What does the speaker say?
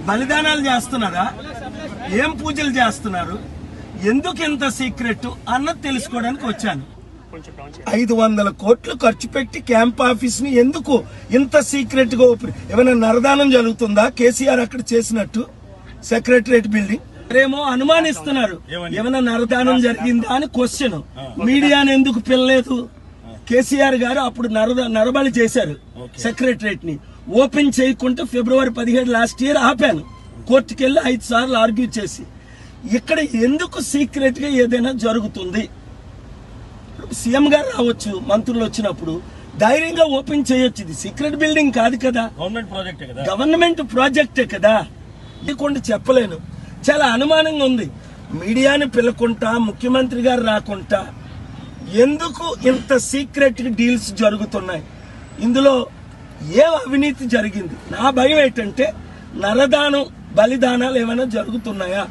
బలిదానాలు చేస్తున్నారా? ఏం పూజలు చేస్తున్నారు? ఎందుకు ఇంత సీక్రెట్ అన్నది తెలుసుకోవడానికి వచ్చాను. 500 కోట్లు ఖర్చు పెట్టి క్యాంప్ ఆఫీస్ ని ఎందుకు ఇంత సీక్రెట్ గా ఏమైనా నరదానం జరుగుతుందా కేసీఆర్ అక్కడ చేసినట్టు? సెక్రటరియట్ బిల్డింగ్ ఏమో అనుమానిస్తున్నారు, ఏమైనా నరదానం జరిగిందా అని క్వశ్చన్. మీడియాని ఎందుకు పిల్లలేదు? కేసీఆర్ గారు అప్పుడు నరబలి చేశారు సెక్రటరియట్ ని. ఓపెన్ చేయకుండా ఫిబ్రవరి 17 లాస్ట్ ఇయర్ ఆపాను. కోర్టుకెళ్ళి 5 సార్లు ఆర్గ్యూ చేసి. ఇక్కడ ఎందుకు సీక్రెట్ గా ఏదైనా జరుగుతుంది? సీఎం గారు రావచ్చు, మంత్రులు వచ్చినప్పుడు ధైర్యంగా ఓపెన్ చేయొచ్చు. ఇది సీక్రెట్ బిల్డింగ్ కాదు కదా, గవర్నమెంట్ ప్రాజెక్టే కదా. ఇదికొండి చెప్పలేను. చాలా అనుమానంగా ఉంది. మీడియాని పిలకుంటా, ముఖ్యమంత్రి గారు రాకుండా ఎందుకు ఇంత సీక్రెట్ డీల్స్ జరుగుతున్నాయి? ఇందులో ఏం అవినీతి జరిగింది? నా భయం ఏంటంటే నరదానం, బలిదానాలు ఏమైనా జరుగుతున్నాయా?